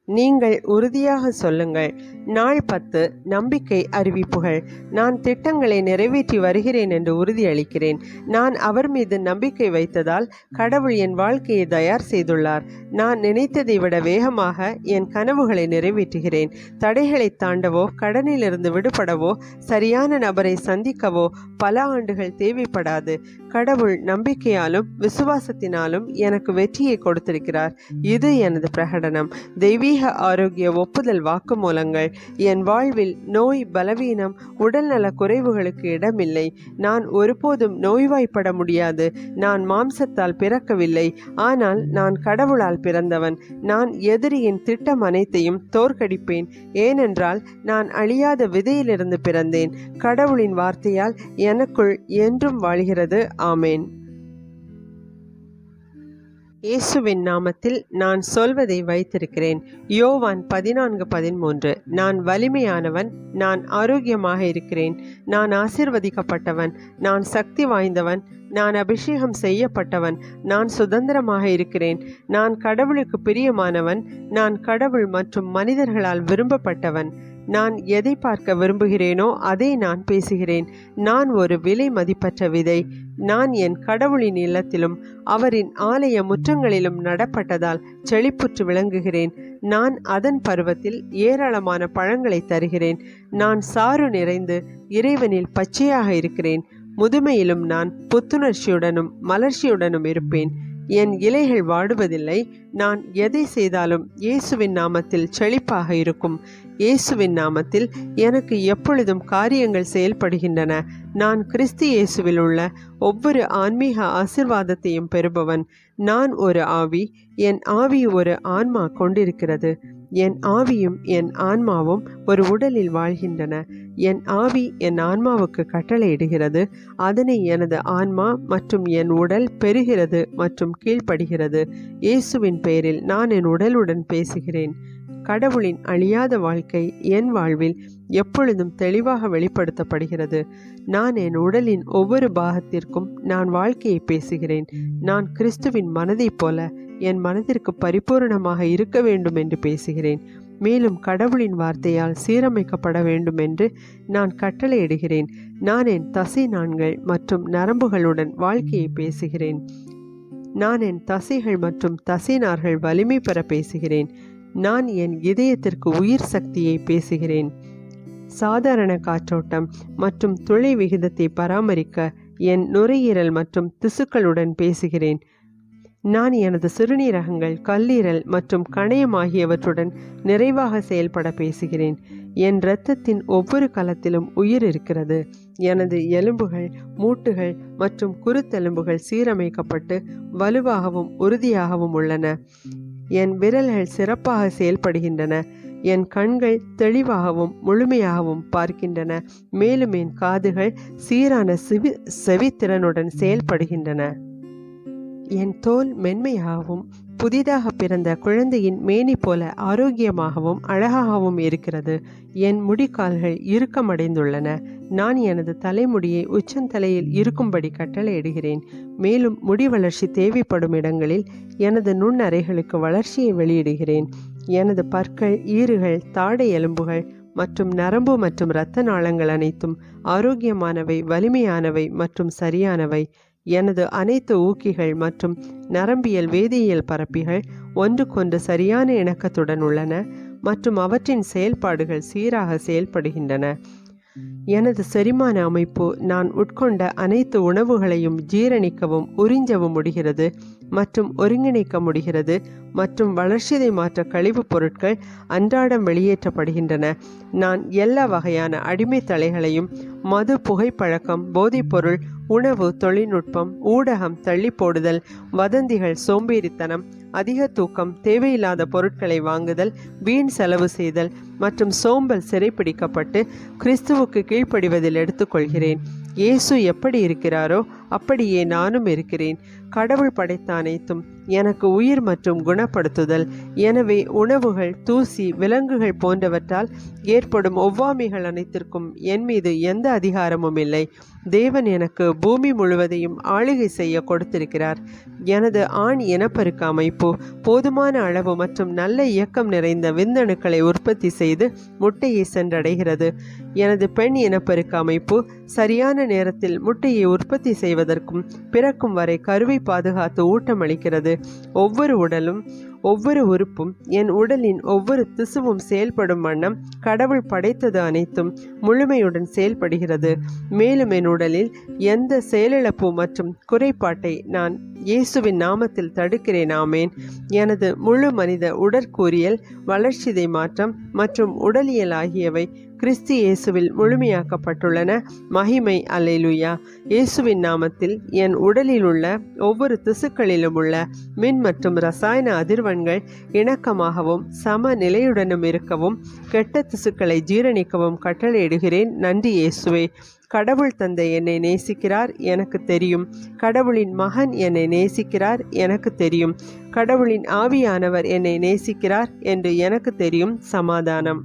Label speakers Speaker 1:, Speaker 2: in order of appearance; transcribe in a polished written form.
Speaker 1: நீங்கள் உறுதியாக சொல்லுங்கள். நாள் 10 நம்பிக்கை அறிவிப்புகள். நான் திட்டங்களை நிறைவேற்றி வருகிறேன் என்று உறுதியளிக்கிறேன். நான் அவர் மீது நம்பிக்கை வைத்ததால் கடவுள் என் வாழ்க்கையை தயார் செய்துள்ளார். நான் நினைத்ததை விட வேகமாக என் கனவுகளை நிறைவேற்றுகிறேன். தடைகளை தாண்டவோ, கடனிலிருந்து விடுபடவோ, சரியான நபரை சந்திக்கவோ பல ஆண்டுகள் தேவைப்படாது. கடவுள் நம்பிக்கையாலும் விசுவாசத்தினாலும் எனக்கு வெற்றியை கொடுத்திருக்கிறார். இது எனது பிரகடனம். தெய்வீக ஆரோக்கிய ஒப்புதல் வாக்குமூலங்கள். என் வாழ்வில் நோய், பலவீனம், உடல்நல குறைவுகளுக்கு இடமில்லை. நான் ஒருபோதும் நோய்வாய்ப்பட முடியாது. நான் மாம்சத்தால் பிறக்கவில்லை, ஆனால் நான் கடவுளால் பிறந்தவன். நான் எதிரியின் திட்டம் அனைத்தையும் தோற்கடிப்பேன். ஏனென்றால் நான் அழியாத விதையிலிருந்து பிறந்தேன். கடவுளின் வார்த்தையால் எனக்குள் என்றும் வாழ்கிறது. ஆமேன். இயேசுவின் நாமத்தில் நான் சொல்வதை வைத்திருக்கிறேன். யோவான் 14:13. நான் வலிமையானவன், நான் ஆரோக்கியமாக இருக்கிறேன், நான் ஆசீர்வதிக்கப்பட்டவன், நான் சக்தி வாய்ந்தவன், நான் அபிஷேகம் செய்யப்பட்டவன், நான் சுதந்திரமாக இருக்கிறேன், நான் கடவுளுக்கு பிரியமானவன், நான் கடவுள் மற்றும் மனிதர்களால் விரும்பப்பட்டவன், நான் எதை பார்க்க விரும்புகிறேனோ அதை நான் பேசுகிறேன். நான் ஒரு விலை மதிப்பற்ற விதை. நான் என் கடவுளின் இல்லத்திலும் அவரின் ஆலய முற்றங்களிலும் நடப்பட்டதால் செழிப்புற்று விளங்குகிறேன். நான் அதன் பருவத்தில் ஏராளமான பழங்களை தருகிறேன். நான் சாறு நிறைந்து இறைவனில் பச்சையாக இருக்கிறேன். முதுமையிலும் நான் புத்துணர்ச்சியுடனும் மலர்ச்சியுடனும் இருப்பேன். என் இலைகள் வாடுவதில்லை. நான் எதை செய்தாலும் இயேசுவின் நாமத்தில் செழிப்பாக இருக்கும். இயேசுவின் நாமத்தில் எனக்கு எப்பொழுதும் காரியங்கள் செயல்படுகின்றன. நான் கிறிஸ்து இயேசுவில் உள்ள ஒவ்வொரு ஆன்மீக ஆசீர்வாதத்தையும் பெறுபவன். நான் ஒரு ஆவி, என் ஆவி ஒரு ஆன்மா கொண்டிருக்கிறது. என் ஆவியும் என் ஆன்மாவும் ஒரு உடலில் வாழ்கின்றன. என் ஆவி என் ஆன்மாவுக்கு கட்டளையிடுகிறது. அதனை எனது ஆன்மா மற்றும் என் உடல் பெறுகிறது மற்றும் கீழ்ப்படுகிறது. இயேசுவின் பெயரில் நான் என் உடலுடன் பேசுகிறேன். கடவுளின் அழியாத வாழ்க்கை என் வாழ்வில் எப்பொழுதும் தெளிவாக வெளிப்படுத்தப்படுகிறது. நான் என் உடலின் ஒவ்வொரு பாகத்திற்கும் நான் வாழ்க்கையை பேசுகிறேன். நான் கிறிஸ்துவின் மனதைப் போல என் மனதிற்கு பரிபூர்ணமாக இருக்க வேண்டும் என்று பேசுகிறேன். மேலும் கடவுளின் வார்த்தையால் சீரமைக்கப்பட வேண்டும் என்று நான் கட்டளையிடுகிறேன். நான் என் தசை நாண்கள் மற்றும் நரம்புகளுடன் வாழ்க்கையை பேசுகிறேன். நான் என் தசைகள் மற்றும் தசைநார்கள் வலிமை பெற பேசுகிறேன். நான் என் இதயத்திற்கு உயிர் சக்தியை பேசுகிறேன். சாதாரண காற்றோட்டம் மற்றும் துளை விகிதத்தை பராமரிக்க என் நுரையீரல் மற்றும் திசுக்களுடன் பேசுகிறேன். நான் எனது சிறுநீரகங்கள், கல்லீரல் மற்றும் கணையம் ஆகியவற்றுடன் நிறைவாக செயல்பட பேசுகிறேன். என் இரத்தத்தின் ஒவ்வொரு கலத்திலும் உயிர் இருக்கிறது. எனது எலும்புகள், மூட்டுகள் மற்றும் குருத்தெலும்புகள் சீரமைக்கப்பட்டு வலுவாகவும் உறுதியாகவும் உள்ளன. என் விரல்கள் சிறப்பாக செயல்படுகின்றன. என் கண்கள் தெளிவாகவும் முழுமையாகவும் பார்க்கின்றன. மேலும் என் காதுகள் சீரான செவித்திறனுடன் செயல்படுகின்றன. என் தோல் மென்மையாகவும் புதிதாக பிறந்த குழந்தையின் மேனி போல ஆரோக்கியமாகவும் அழகாகவும் இருக்கிறது. என் முடிக்கால்கள் இறுக்கமடைந்துள்ளன. நான் எனது தலைமுடியை உச்சந்தலையில் இருக்கும்படி கட்டளையிடுகிறேன். மேலும் முடி வளர்ச்சி தேவைப்படும் இடங்களில் எனது நுண்ணறைகளுக்கு வளர்ச்சியை வெளியிடுகிறேன். எனது பற்கள், ஈறுகள், தாடை எலும்புகள் மற்றும் நரம்பு மற்றும் இரத்த நாளங்கள் அனைத்தும் ஆரோக்கியமானவை, வலிமையானவை மற்றும் சரியானவை. எனது அனைத்து ஊக்கிகள் மற்றும் நரம்பியல் வேதியியல் பரப்பிகள் ஒன்றுக்கொன்று சரியான இணக்கத்துடன் உள்ளன மற்றும் அவற்றின் செயல்பாடுகள் சீராக செயல்படுகின்றன. எனது செரிமான அமைப்பு நான் உட்கொண்ட அனைத்து உணவுகளையும் ஜீரணிக்கவும் உறிஞ்சவும் முடிகிறது மற்றும் ஒருங்கிணைக்க முடிகிறது மற்றும் வளர்ச்சிதை மாற்ற கழிவுப் பொருட்கள் அன்றாடம் வெளியேற்றப்படுகின்றன. நான் எல்லா வகையான அடிமை தலைகளையும் மது, புகைப்பழக்கம், போதைப்பொருள், உணவு, தொழில்நுட்பம், ஊடகம், தள்ளி போடுதல், வதந்திகள், சோம்பேறித்தனம், அதிக தூக்கம், தேவையில்லாத பொருட்களை வாங்குதல், வீண் செலவு செய்தல் மற்றும் சோம்பல் சிறைப்பிடிக்கப்பட்டு கிறிஸ்துவுக்கு கீழ்ப்படிவதில் எடுத்துக்கொள்கிறேன். இயேசு எப்படி இருக்கிறாரோ அப்படியே நானும் இருக்கிறேன். கடவுள் படைத்த அனைத்தும் எனக்கு உயிர் மற்றும் குணப்படுத்துதல். எனவே உணவுகள், தூசி, விலங்குகள் போன்றவற்றால் ஏற்படும் ஒவ்வாமைகள் அனைத்திற்கும் என் மீது எந்த அதிகாரமும் இல்லை. தேவன் எனக்கு பூமி முழுவதையும் ஆளுகை செய்ய கொடுத்திருக்கிறார். எனது ஆண் இனப்பெருக்க அமைப்பு போதுமான அளவு மற்றும் நல்ல இயக்கம் நிறைந்த விந்தணுக்களை உற்பத்தி செய்து முட்டையை சென்றடைகிறது. எனது பெண் இனப்பெருக்க அமைப்பு சரியான நேரத்தில் முட்டையை உற்பத்தி செய்வதற்கும் பிறக்கும் வரை கருவை பாதுகாத்து ஊட்டமளிக்கிறது. ஒவ்வொரு உறுப்பும் என் உடலின் ஒவ்வொரு திசுவும் செயல்படும் வண்ணம் கடவுள் படைத்தது அனைத்தும் முழுமையுடன் செயல்படுகிறது. மேலும் என் உடலில் எந்த செயலிழப்பு மற்றும் குறைபாட்டை நான் இயேசுவின் நாமத்தில் தடுக்கிறேன். ஆமேன். எனது முழு மனித உடற்கூறியல், வளர்ச்சிதை மாற்றம் மற்றும் உடலியல் ஆகியவை கிறிஸ்து இயேசுவில் முழுமையாக்கப்பட்டுள்ளன. மகிமை. அல்லேலூயா. இயேசுவின் நாமத்தில் என் உடலில் உள்ள ஒவ்வொரு திசுக்களிலும் உள்ள மின் மற்றும் இரசாயன அதிர்வெண்கள் இணக்கமாகவும் சம நிலையுடனும் இருக்கவும் கெட்ட திசுக்களை ஜீரணிக்கவும் கட்டளையிடுகிறேன். நன்றி இயேசுவே. கடவுள் தந்தை என்னை நேசிக்கிறார், எனக்கு தெரியும். கடவுளின் மகன் என்னை நேசிக்கிறார், எனக்கு தெரியும். கடவுளின் ஆவியானவர் என்னை நேசிக்கிறார் என்று எனக்கு தெரியும். சமாதானம்.